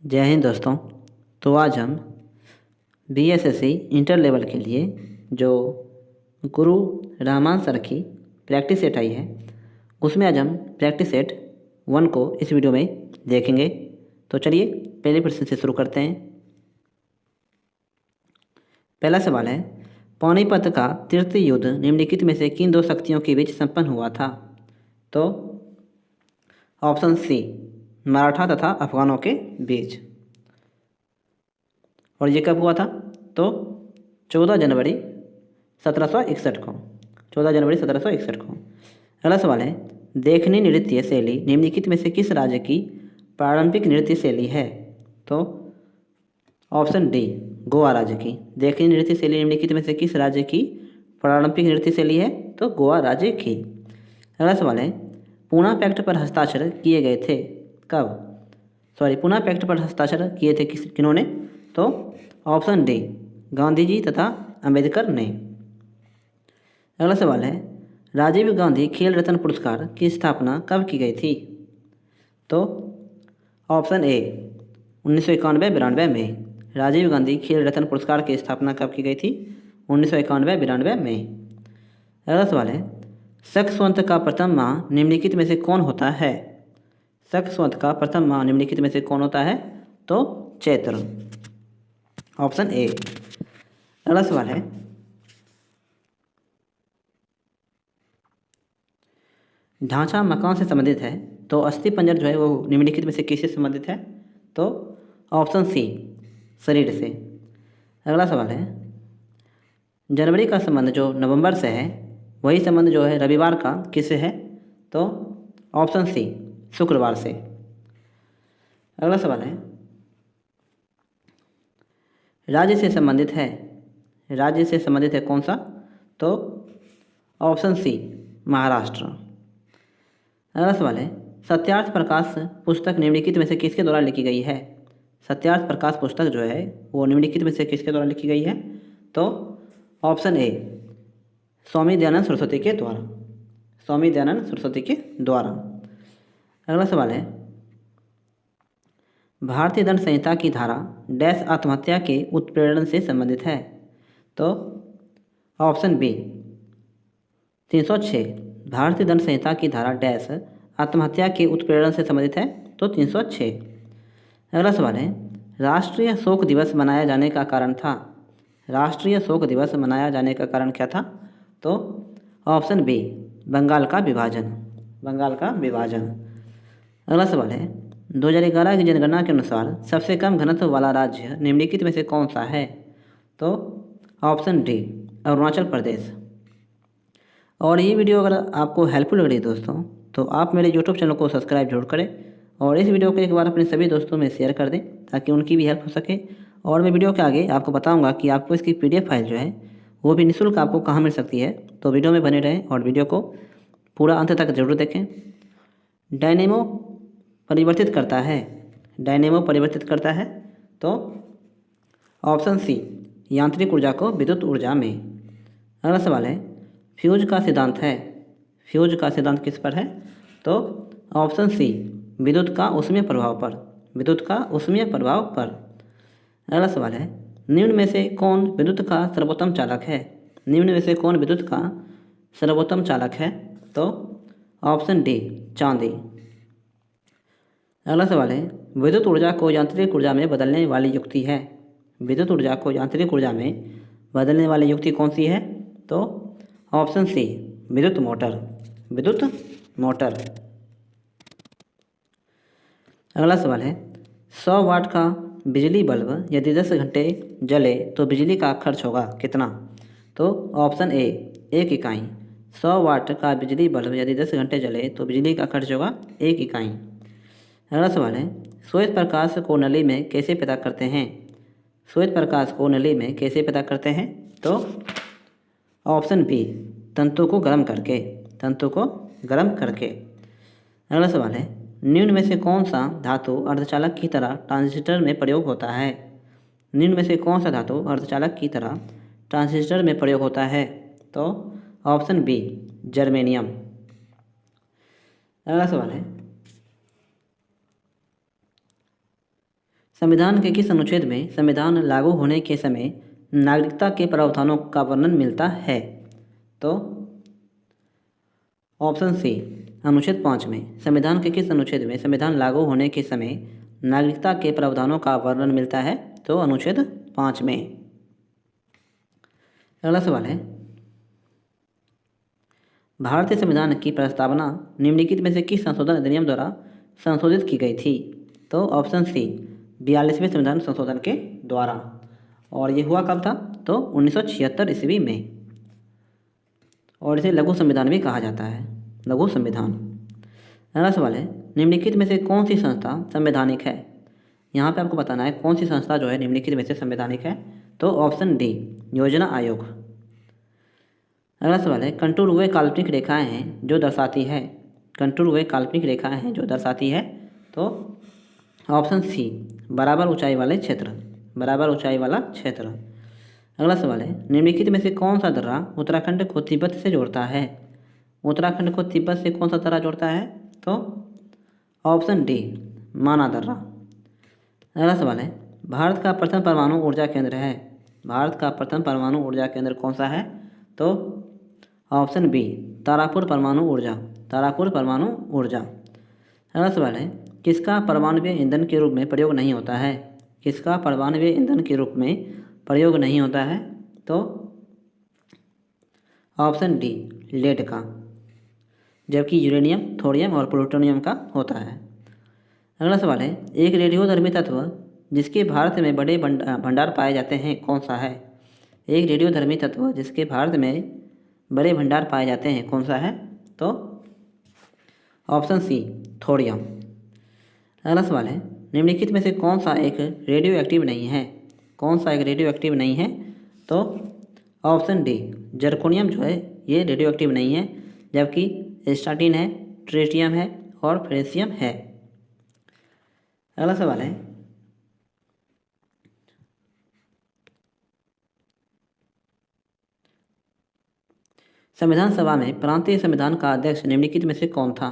जय हिंद दोस्तों। तो आज हम बीएसएससी इंटर लेवल के लिए जो गुरु रहमान सर की प्रैक्टिस सेट आई है उसमें आज हम प्रैक्टिस सेट 1 को इस वीडियो में देखेंगे। तो चलिए पहले प्रश्न से शुरू करते हैं। पहला सवाल है, पानीपत का तृतीय युद्ध निम्नलिखित में से किन दो शक्तियों के बीच संपन्न हुआ था? तो ऑप्शन सी, मराठा तथा अफगानों के बीच। और ये कब हुआ था? तो 14 जनवरी 1761 को। 14 जनवरी 1761 को। अगला सवाल है, देखनी नृत्य शैली निम्नलिखित में से किस राज्य की पारंपरिक नृत्य शैली है? तो ऑप्शन डी, गोवा राज्य की। देखनी नृत्य शैली निम्नलिखित में से किस राज्य की पारंपरिक नृत्य शैली है? तो गोवा राज्य की। अगला सवाल है, पूना पैक्ट पर हस्ताक्षर किए गए थे कब? पूना पैक्ट पर हस्ताक्षर किए थे किन्होंने? तो ऑप्शन डी, गांधी जी तथा अंबेडकर ने। अगला सवाल है, राजीव गांधी खेल रत्न पुरस्कार की स्थापना कब की गई थी? तो ऑप्शन ए, 1991-92 में। राजीव गांधी खेल रत्न पुरस्कार की स्थापना कब की गई थी? 1991-92 में। अगला सवाल है, शक का प्रथम माह निम्नलिखित में से कौन होता है? शक का प्रथम माह निम्नलिखित में से कौन होता है? तो चैत्र, ऑप्शन ए। अगला सवाल है, ढांचा मकान से संबंधित है तो अस्थि पंजर जो है वो निम्नलिखित में से किससे संबंधित है? तो ऑप्शन सी, शरीर से। अगला सवाल है, जनवरी का संबंध जो नवंबर से है वही संबंध जो है रविवार का किससे है? तो ऑप्शन सी, शुक्रवार से। अगला सवाल है, राज्य से संबंधित है, राज्य से संबंधित है कौन सा? तो ऑप्शन सी, महाराष्ट्र। अगला सवाल है, सत्यार्थ प्रकाश पुस्तक निम्नलिखित में से किसके द्वारा लिखी गई है? सत्यार्थ प्रकाश पुस्तक जो है वो निम्नलिखित में से किसके द्वारा लिखी गई है? तो ऑप्शन ए, स्वामी दयानंद सरस्वती के द्वारा। स्वामी दयानंद सरस्वती के द्वारा। अगला सवाल है, भारतीय दंड संहिता की धारा डैश आत्महत्या के उत्प्रेरण से संबंधित है? तो ऑप्शन बी, 306। भारतीय दंड संहिता की धारा डैश आत्महत्या के उत्प्रेरण से संबंधित है? तो 306। अगला सवाल है, राष्ट्रीय शोक दिवस मनाया जाने का कारण था? राष्ट्रीय शोक दिवस मनाया जाने का कारण क्या था? तो ऑप्शन बी, बंगाल का विभाजन। बंगाल का विभाजन। अगला सवाल है, 2011 की जनगणना के अनुसार सबसे कम घनत्व वाला राज्य निम्नलिखित में से कौन सा है? तो ऑप्शन डी, अरुणाचल प्रदेश। और ये वीडियो अगर आपको हेल्पफुल लग रही है दोस्तों तो आप मेरे यूट्यूब चैनल को सब्सक्राइब जरूर करें और इस वीडियो को एक बार अपने सभी दोस्तों में शेयर कर दें ताकि उनकी भी हेल्प हो सके। और मैं वीडियो के आगे आपको बताऊंगा कि आपको इसकी PDF फाइल जो है वो भी निःशुल्क आपको कहाँ मिल सकती है। तो वीडियो में बने रहें और वीडियो को पूरा अंत तक जरूर देखें। डायनेमो परिवर्तित करता है, डायनेमो परिवर्तित करता है। तो ऑप्शन सी, यांत्रिक ऊर्जा को विद्युत ऊर्जा में। अगला सवाल है, फ्यूज का सिद्धांत है, फ्यूज का सिद्धांत किस पर है? तो ऑप्शन सी, विद्युत का ऊष्मीय प्रभाव पर। विद्युत का ऊष्मीय प्रभाव पर। अगला सवाल है, निम्न में से कौन विद्युत का सर्वोत्तम चालक है? निम्न में से कौन विद्युत का सर्वोत्तम चालक है? तो ऑप्शन डी, चांदी। अगला सवाल है, विद्युत ऊर्जा को यांत्रिक ऊर्जा में बदलने वाली युक्ति है। विद्युत ऊर्जा को यांत्रिक ऊर्जा में बदलने वाली युक्ति कौन सी है? तो ऑप्शन सी, विद्युत मोटर। विद्युत मोटर। अगला सवाल है, 100 वाट का बिजली बल्ब यदि 10 घंटे जले तो बिजली का खर्च होगा कितना? तो ऑप्शन ए, 1 इकाई। 100 वाट का बिजली बल्ब यदि 10 घंटे जले तो बिजली का खर्च होगा 1 इकाई। अगला सवाल है, श्वेत प्रकाश को नली में कैसे पैदा करते हैं? श्वेत प्रकाश को नली में कैसे पैदा करते हैं? तो ऑप्शन बी, तंतु को गर्म करके। तंतु को गर्म करके। अगला सवाल है, निम्न में से कौन सा धातु अर्धचालक की तरह ट्रांजिस्टर में प्रयोग होता है? निम्न में से कौन सा धातु अर्धचालक की तरह ट्रांजिस्टर में प्रयोग होता है? तो ऑप्शन बी, जर्मेनियम। अगला सवाल है, संविधान के किस अनुच्छेद में संविधान लागू होने के समय नागरिकता के प्रावधानों का वर्णन मिलता है? तो ऑप्शन सी, अनुच्छेद 5 में। संविधान के किस अनुच्छेद में संविधान लागू होने के समय नागरिकता के प्रावधानों का वर्णन मिलता है? तो अनुच्छेद 5 में। अगला सवाल है, भारतीय संविधान की प्रस्तावना निम्नलिखित में से किस संशोधन अधिनियम द्वारा संशोधित की गई थी? तो ऑप्शन सी, 42वें संविधान संशोधन के द्वारा। और ये हुआ कब था? तो 1976 ईस्वी में। और इसे लघु संविधान भी कहा जाता है, लघु संविधान। अगला सवाल है, निम्नलिखित में से कौन सी संस्था संवैधानिक है? यहाँ पे आपको बताना है कौन सी संस्था जो है निम्नलिखित में से संवैधानिक है। तो ऑप्शन डी, योजना आयोग। अगला सवाल है, कंटूर हुए काल्पनिक रेखाएं हैं जो दर्शाती है। कंटूर हुए काल्पनिक रेखाएं हैं जो दर्शाती है। तो ऑप्शन सी, बराबर ऊंचाई वाले क्षेत्र, बराबर ऊंचाई वाला क्षेत्र। अगला सवाल है, निम्नलिखित में से कौन सा दर्रा उत्तराखंड को तिब्बत से जोड़ता है? उत्तराखंड को तिब्बत से कौन सा दर्रा जोड़ता है? तो ऑप्शन डी, माना दर्रा। अगला सवाल है, भारत का प्रथम परमाणु ऊर्जा केंद्र है। भारत का प्रथम परमाणु ऊर्जा केंद्र कौन सा है? तो ऑप्शन बी, तारापुर परमाणु ऊर्जा, तारापुर परमाणु ऊर्जा। अगला सवाल है, किसका परमाणुवीय ईंधन के रूप में प्रयोग नहीं होता है? किसका परमाणुवीय ईंधन के रूप में प्रयोग नहीं होता है? तो ऑप्शन डी, लेड का, जबकि यूरेनियम, थोरियम और प्लूटोनियम का होता है। अगला सवाल है, एक रेडियोधर्मी तत्व जिसके भारत में बड़े भंडार पाए जाते हैं कौन सा है? एक रेडियोधर्मी तत्व जिसके भारत में बड़े भंडार पाए जाते हैं कौन सा है? तो ऑप्शन सी, थोरियम। अगला सवाल है, निम्नलिखित में से कौन सा एक रेडियो एक्टिव नहीं है? कौन सा एक रेडियो एक्टिव नहीं है? तो ऑप्शन डी, जर्कोनियम जो है ये रेडियो एक्टिव नहीं है, जबकि स्टार्टिन है, ट्रिटियम है और फ्रेशियम है। अगला सवाल है, संविधान सभा में प्रांतीय संविधान का अध्यक्ष निम्नलिखित में से कौन था?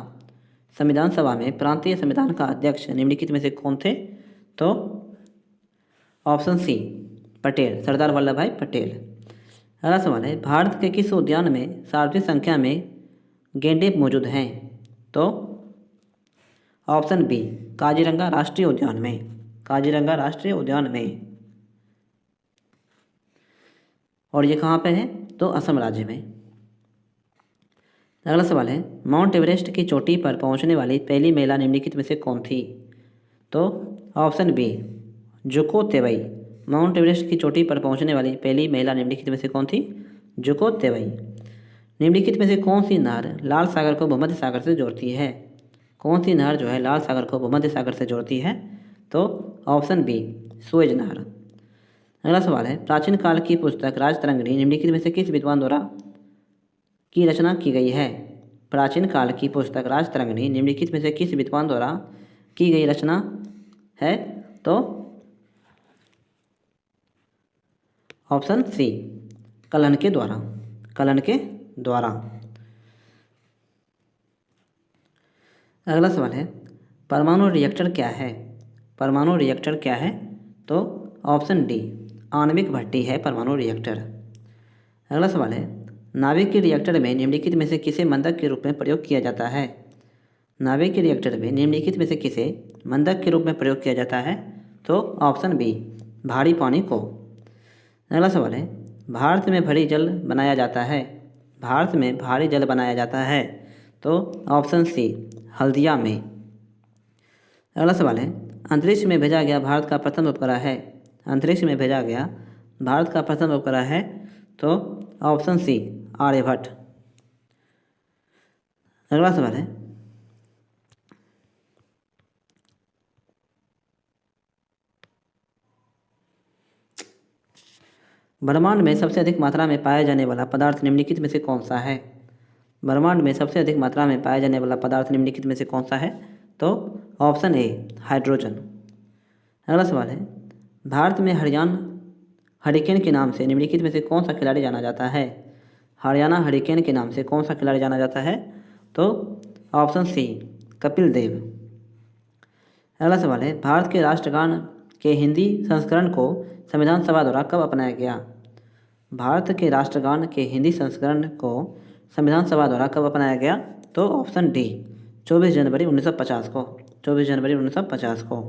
संविधान सभा में प्रांतीय संविधान का अध्यक्ष निम्नलिखित में से कौन थे? तो ऑप्शन सी, पटेल, सरदार वल्लभ भाई पटेल। अगला सवाल है, भारत के किस उद्यान में सर्वाधिक संख्या में गेंडे मौजूद हैं? तो ऑप्शन बी, काजीरंगा राष्ट्रीय उद्यान में, काजीरंगा राष्ट्रीय उद्यान में। और ये कहाँ पे है? तो असम राज्य में। अगला सवाल है, माउंट एवरेस्ट की चोटी पर पहुंचने वाली पहली महिला निम्नलिखित में से कौन थी? तो option B, Dzukou तेवई। Mount Everest की चोटी पर पहुंचने वाली पहली महिला निम्नलिखित में से कौन थी? जुको तेवई। निम्नलिखित में से कौन सी नहर लाल सागर को भूमध्य सागर से जोड़ती है? कौन सी नहर जो है लाल सागर को भूमध्य सागर से जोड़ती है? तो ऑप्शन बी, सुएज नहर। अगला सवाल है, प्राचीन काल की पुस्तक राजतरंगिणी निम्नलिखित में से किस विद्वान द्वारा की रचना की गई है? प्राचीन काल की पुस्तक राजतरंगिणी निम्नलिखित में से किस विद्वान द्वारा की गई रचना है? तो ऑप्शन सी, कलन के द्वारा, कलन के द्वारा। अगला सवाल है, परमाणु रिएक्टर क्या है? परमाणु रिएक्टर क्या है? तो ऑप्शन डी, आणविक भट्टी है परमाणु रिएक्टर। अगला सवाल है, नाभिक के रिएक्टर में निम्नलिखित में से किसे मंदक के रूप में प्रयोग किया जाता है? नाभिक के रिएक्टर में निम्नलिखित में से किसे मंदक के रूप में प्रयोग किया जाता है? तो ऑप्शन बी, भारी पानी को। अगला सवाल है, भारत में भारी जल बनाया जाता है, भारत में भारी जल बनाया जाता है। तो ऑप्शन सी, हल्दिया में। अगला सवाल है, अंतरिक्ष में भेजा गया भारत का प्रथम उपग्रह है, अंतरिक्ष में भेजा गया भारत का प्रथम उपग्रह है। तो ऑप्शन सी, आर्यभट्ट। अगला सवाल है, ब्रह्मांड में सबसे अधिक मात्रा में पाया जाने वाला पदार्थ निम्नलिखित में से कौन सा है? ब्रह्मांड में सबसे अधिक मात्रा में पाया जाने वाला पदार्थ निम्नलिखित में से कौन सा है? तो ऑप्शन ए, हाइड्रोजन। अगला सवाल है, भारत में हरिकेन के नाम से निम्नलिखित में से कौन सा खिलाड़ी जाना जाता है? हरियाणा हरिकेन के नाम से कौन सा खिलाड़ी जाना जाता है? तो ऑप्शन सी, कपिल देव। अगला सवाल है, भारत के राष्ट्रगान के हिंदी संस्करण को संविधान सभा द्वारा कब अपनाया गया? भारत के राष्ट्रगान के हिंदी संस्करण को संविधान सभा द्वारा कब अपनाया गया? तो ऑप्शन डी 24 जनवरी 1950 को। 24 जनवरी 1950 को।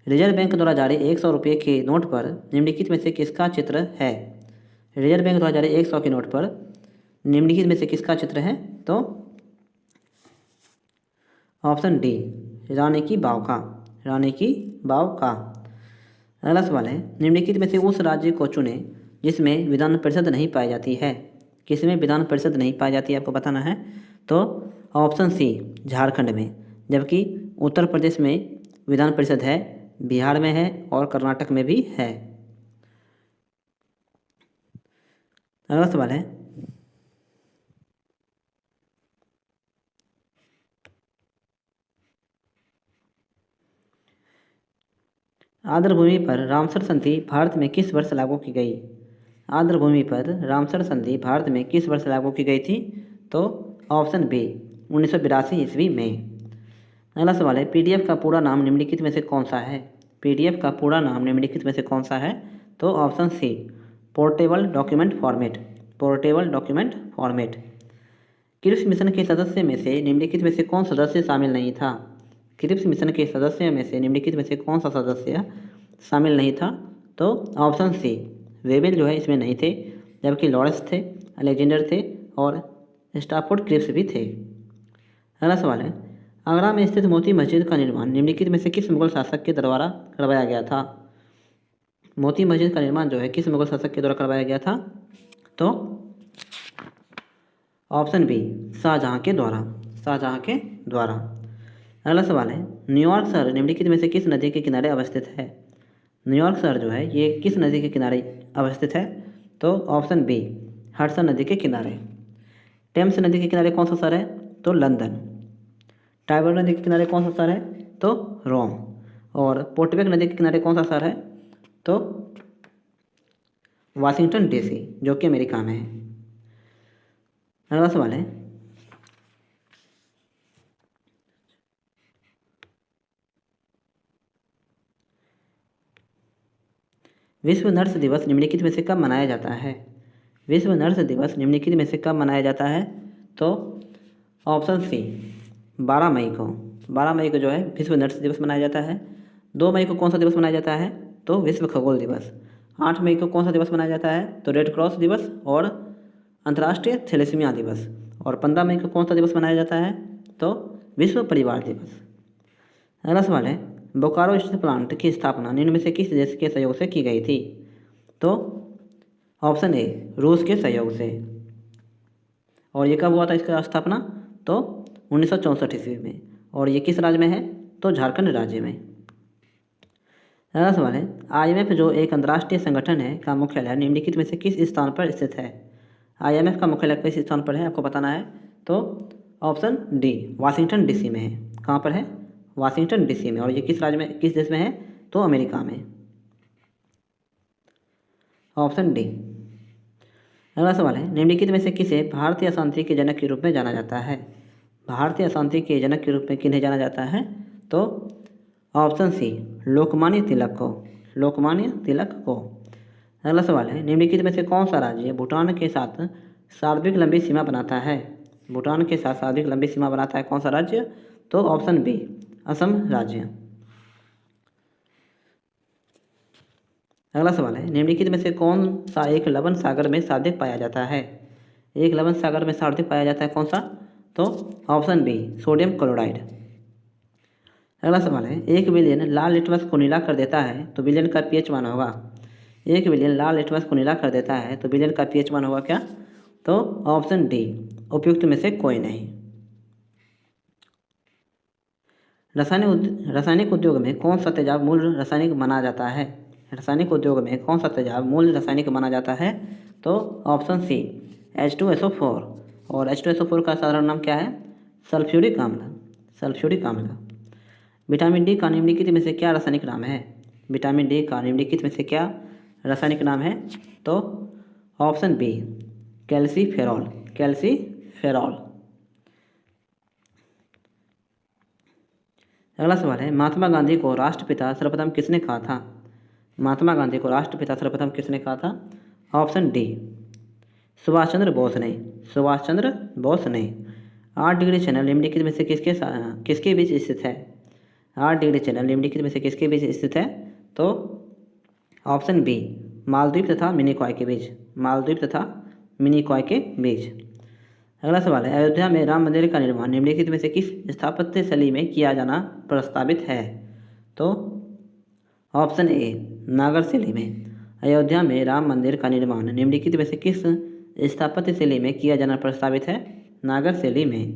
रिजर्व बैंक द्वारा जारी 100 रुपये के नोट पर निम्नलिखित में से किसका चित्र है? रिजर्व बैंक द्वारा जारी 100 के नोट पर निम्नलिखित में से किसका चित्र है? तो ऑप्शन डी रानी की वाव का। रानी की वाव का। अगला सवाल है, निम्नलिखित में से उस राज्य को चुने जिसमें विधान परिषद नहीं पाई जाती है। किसमें विधान परिषद नहीं पाई जाती है आपको बताना है। तो ऑप्शन सी झारखंड में, जबकि उत्तर प्रदेश में विधान परिषद है, बिहार में है और कर्नाटक में भी है। अगला सवाल है, आर्द्रभूमि पर रामसर संधि भारत में किस वर्ष लागू की गई? आर्द्रभूमि पर रामसर संधि भारत में किस वर्ष लागू की गई थी? तो ऑप्शन बी 1982 ईस्वी में। अगला सवाल है, पीडीएफ का पूरा नाम निम्नलिखित में से कौन सा है? पीडीएफ का पूरा नाम निम्नलिखित में से कौन सा है? तो option C portable document format. Portable document format. Cripps mission के सदस्य में से निम्नलिखित में से कौन सदस्य शामिल नहीं था? क्रिप्स मिशन के सदस्यों में से निम्नलिखित में से कौन सा सदस्य शामिल नहीं था? तो ऑप्शन सी वेबल जो है इसमें नहीं थे, जबकि लॉरेंस थे, अलेक्जेंडर थे और स्टाफोर्ड क्रिप्स भी थे। अगला सवाल है, आगरा में स्थित मोती मस्जिद का निर्माण निम्नलिखित में से किस मुगल शासक के द्वारा करवाया गया था? मोती मस्जिद का निर्माण जो है किस मुगल शासक के द्वारा करवाया गया था? तो ऑप्शन बी शाहजहाँ के द्वारा। शाहजहाँ के द्वारा। अगला सवाल है, न्यूयॉर्क शहर निम्नलिखित में से किस नदी के किनारे अवस्थित है? न्यूयॉर्क शहर जो है ये किस नदी के किनारे अवस्थित है? तो ऑप्शन बी हडसन नदी के किनारे। टेम्स नदी के किनारे कौन सा शहर है? तो लंदन। टाइबर नदी के किनारे कौन सा शहर है? तो रोम। और पोर्टबेक नदी के किनारे कौन सा शहर है? तो वाशिंगटन डीसी, जो कि अमेरिका में है। अगला सवाल है, विश्व नर्स दिवस निम्नलिखित में से कब मनाया जाता है? विश्व नर्स दिवस निम्नलिखित में से कब मनाया जाता है? तो ऑप्शन सी 12 मई को। 12 मई को जो है विश्व नर्स दिवस मनाया जाता है। 2 मई को कौन सा दिवस मनाया जाता है? तो विश्व खगोल दिवस। 8 मई को कौन सा दिवस मनाया जाता है? तो रेड क्रॉस दिवस और अंतर्राष्ट्रीय थैलेसीमिया दिवस। और 15 मई को कौन सा दिवस मनाया जाता है? तो विश्व परिवार दिवस। अगला सवाल है, बोकारो स्टील प्लांट की स्थापना निम्न में से किस देश के सहयोग से की गई थी? तो ऑप्शन ए रूस के सहयोग से। और ये कब हुआ था इसका स्थापना? तो 1964 ईस्वी में। और ये किस राज्य में है? तो झारखंड राज्य में। अगला सवाल है, IMF जो एक अंतर्राष्ट्रीय संगठन है का मुख्यालय निम्नलिखित में से किस स्थान पर स्थित है? IMF का मुख्यालय किस स्थान पर है आपको बताना है। तो ऑप्शन डी वाशिंगटन डीसी में है। कहाँ पर है? वाशिंगटन डीसी में। और ये किस राज्य में, किस देश में है? तो अमेरिका में। Option D. अगला सवाल है, निम्नलिखित में से किसे भारतीय अशांति के जनक के रूप में जाना जाता है? भारतीय अशांति के जनक के रूप में किन्हें जाना जाता है? तो ऑप्शन सी लोकमान्य तिलक को। लोकमान्य तिलक को। अगला सवाल है, निम्नलिखित में से कौन सा राज्य भूटान के साथ सर्वाधिक लंबी सीमा बनाता है? भूटान के साथ सर्वाधिक लंबी सीमा बनाता है कौन सा राज्य? तो ऑप्शन बी असम राज्य। अगला सवाल है, निम्नलिखित में से कौन सा एक लवण सागर में सर्वाधिक पाया जाता है? एक लवण सागर में सर्वाधिक पाया जाता है कौन सा? तो ऑप्शन बी सोडियम क्लोराइड। अगला सवाल है, 1 बिलियन लाल लिटमस को नीला कर देता है तो बिलियन का पीएच मान होगा। 1 बिलियन लाल लिटमस को नीला कर देता है तो बिलियन का पीएच मान होगा क्या? तो ऑप्शन डी उपयुक्त में से कोई नहीं। रासायनिक उद्योग में कौन सा तेजाब मूल रासायनिक माना जाता है? रासायनिक उद्योग में कौन सा तेजाब मूल रासायनिक माना जाता है? तो ऑप्शन सी H2SO4। और H2SO4 का साधारण नाम क्या है? सल्फ्यूरिक अम्ल। सल्फ्यूरिक अम्ल। विटामिन डी का निम्नलिखित में से क्या रासायनिक नाम है? विटामिन डी का निम्नलिखित में से क्या रासायनिक नाम है? तो ऑप्शन बी कैल्सीफेरॉल। कैल्सीफेरॉल। अगला सवाल है, महात्मा गांधी को राष्ट्रपिता सर्वप्रथम किसने कहा था? महात्मा गांधी को राष्ट्रपिता सर्वप्रथम किसने कहा था? ऑप्शन डी, सुभाष चंद्र बोस ने। सुभाष चंद्र बोस ने। 8 डिग्री चैनल निम्नलिखित में से किसके बीच स्थित है? 8 डिग्री चैनल निम्नलिखित में से किसके बीच स्थित है? तो ऑप्शन बी, मालदीव तथा मिनीकॉय के बीच। मालदीव तथा मिनीकॉय के बीच। अगला सवाल है, अयोध्या में राम मंदिर का निर्माण निम्नलिखित में से किस स्थापत्य शैली में किया जाना प्रस्तावित है? तो ऑप्शन ए, नागर शैली में। अयोध्या में राम मंदिर का निर्माण निम्नलिखित में से किस स्थापत्य शैली में किया जाना प्रस्तावित है? नागर शैली में।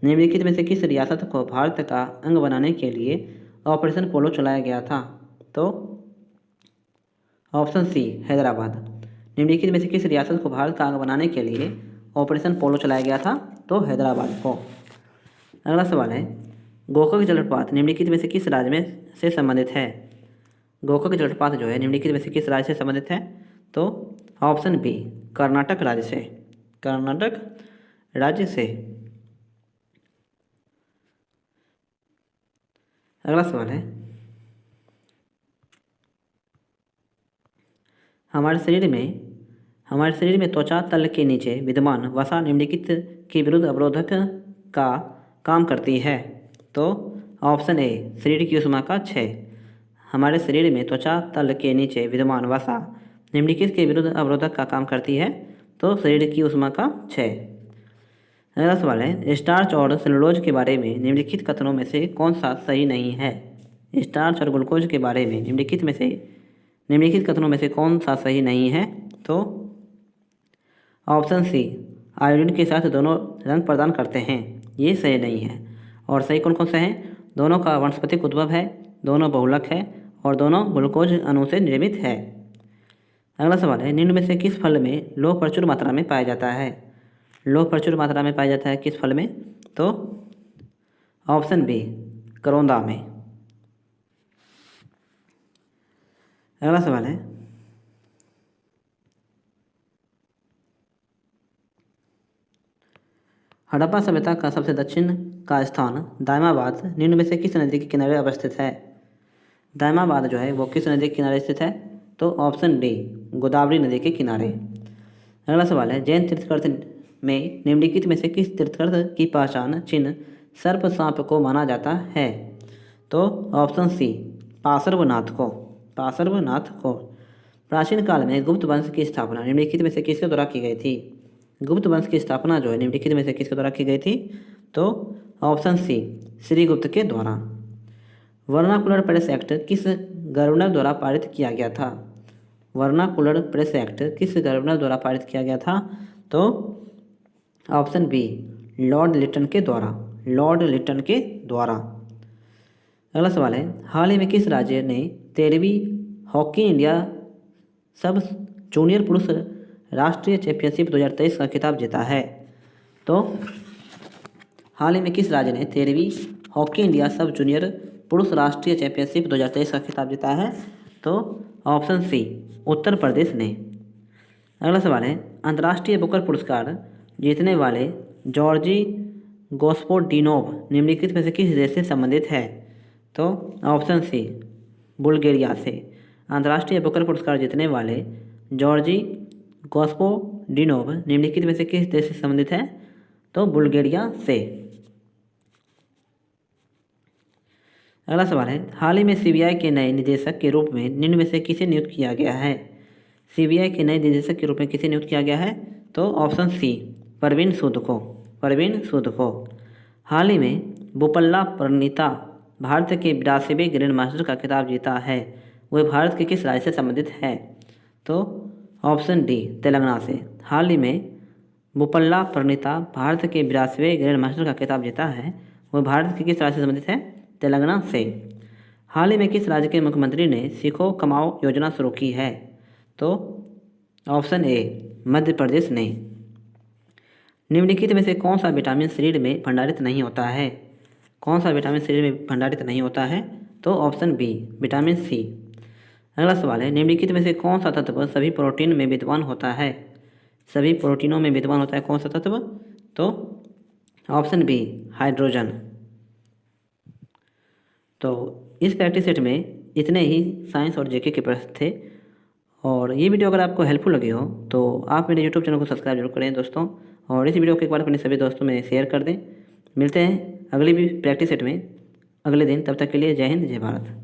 निम्नलिखित में से किस रियासत को भारत का अंग बनाने के लिए ऑपरेशन पोलो चलाया गया था? तो ऑप्शन सी, हैदराबाद। निम्नलिखित में से किस रियासत को भारत का अंग बनाने के लिए ऑपरेशन पोलो चलाया गया था? तो हैदराबाद को। अगला सवाल है, गोकाक जलप्रपात निम्नलिखित में से किस राज्य में से संबंधित है? गोकाक जलप्रपात जो है निम्नलिखित में से किस राज्य से संबंधित है? तो ऑप्शन बी, कर्नाटक राज्य से। कर्नाटक राज्य से। अगला सवाल है, हमारे शरीर में त्वचा तल के नीचे विद्यमान वसा निम्नलिखित के विरुद्ध अवरोधक का काम करती है? तो ऑप्शन ए, शरीर की ऊष्मा का क्षय। हमारे शरीर में त्वचा तल के नीचे विद्यमान वसा निम्नलिखित के विरुद्ध अवरोधक का काम करती है? तो शरीर की ऊष्मा का क्षय। अगला सवाल है, स्टार्च और सेलुलोज के बारे में निम्नलिखित कथनों में से कौन सा सही नहीं है? स्टार्च और ग्लूकोज के बारे में निम्नलिखित कथनों में से कौन सा सही नहीं है? तो ऑप्शन सी, आयोडीन के साथ दोनों रंग प्रदान करते हैं, ये सही नहीं है। और सही कौन कौन से हैं? दोनों का वानस्पतिक उद्भव है, दोनों बहुलक है और दोनों ग्लूकोज अणु से निर्मित है। अगला सवाल है, निम्न में से किस फल में लौह प्रचुर मात्रा में पाया जाता है? लौह प्रचुर मात्रा में पाया जाता है किस फल में? तो ऑप्शन बी, करौंदा में। अगला सवाल है, हड़प्पा सभ्यता का सबसे दक्षिण का स्थान दायमाबाद निम्न में से किस नदी के किनारे अवस्थित है? दायमाबाद जो है वो किस नदी के किनारे स्थित है? तो ऑप्शन डी, गोदावरी नदी के किनारे। अगला सवाल है, जैन तीर्थंकर में निम्नलिखित में से किस तीर्थंकर की पहचान चिन्ह सर्प सांप को माना जाता है? तो ऑप्शन सी, पार्श्वनाथ को। पार्श्वनाथ को। प्राचीन काल में गुप्त वंश की स्थापना निम्नलिखित में से किसके द्वारा की गई थी? गुप्त वंश की स्थापना जो है निम्नलिखित में से किसके द्वारा की गई थी? तो ऑप्शन सी, श्रीगुप्त के द्वारा। वर्नाकुलर प्रेस एक्ट किस गवर्नर द्वारा पारित किया गया था? वर्नाकुलर प्रेस एक्ट किस गवर्नर द्वारा पारित किया गया था? तो ऑप्शन बी, लॉर्ड लिटन के द्वारा। लॉर्ड लिटन के द्वारा। अगला सवाल है, हाल ही में किस राज्य ने 13वीं हॉकी इंडिया सब जूनियर पुरुष राष्ट्रीय चैंपियनशिप 2023 का खिताब जीता है? तो हाल ही में किस राज्य ने 13वीं हॉकी इंडिया सब जूनियर पुरुष राष्ट्रीय चैंपियनशिप 2023 का खिताब जीता है? तो ऑप्शन सी, उत्तर प्रदेश ने। अगला सवाल है, अंतर्राष्ट्रीय बुकर पुरस्कार जीतने वाले जॉर्जी गोस्पोडिनोव निम्नलिखित में से किस देश से संबंधित है? तो ऑप्शन सी, बुल्गारिया से। अंतर्राष्ट्रीय बुकर पुरस्कार जीतने वाले जॉर्जी गोस्पोडिनोव निम्नलिखित में से किस देश से संबंधित है? तो बुल्गारिया से। अगला सवाल है, हाल ही में सीबीआई के नए निदेशक के रूप में निम्न में से किसे नियुक्त किया गया है? सीबीआई के नए निदेशक के रूप में किसे नियुक्त किया गया है? तो ऑप्शन सी, परवीन सूद को। परवीन सूद को। हाल ही में बोपल्ला प्रणीता भारत के 82वें ग्रैंड मास्टर का खिताब जीता है, वह भारत के किस राज्य से संबंधित है? तो ऑप्शन डी, तेलंगाना से। हाल ही में बोपल्ला प्रणीता भारत के 82वें ग्रैंड मास्टर का खिताब जीता है, वह भारत के किस राज्य से संबंधित है? तेलंगाना से। हाल ही में किस राज्य के मुख्यमंत्री ने सीखो कमाओ योजना शुरू की है? तो ऑप्शन ए, मध्य प्रदेश ने। निम्नलिखित में से कौन सा विटामिन शरीर में भंडारित नहीं होता है? कौन सा विटामिन शरीर में भंडारित नहीं होता है? तो ऑप्शन बी, विटामिन सी। अगला सवाल है, निम्नलिखित में से कौन सा तत्व सभी प्रोटीन में विद्यमान होता है? सभी प्रोटीनों में विद्यमान होता है कौन सा तत्व? तो ऑप्शन बी, हाइड्रोजन। तो इस प्रैक्टिस सेट में इतने ही साइंस और जीके के प्रश्न थे। और ये वीडियो अगर आपको हेल्पफुल लगी हो तो आप मेरे यूट्यूब चैनल को सब्सक्राइब जरूर करें दोस्तों, और इस वीडियो को एक बार अपने सभी दोस्तों में शेयर कर दें। मिलते हैं अगली भी प्रैक्टिस सेट में अगले दिन, तब तक के लिए जय हिंद जय भारत।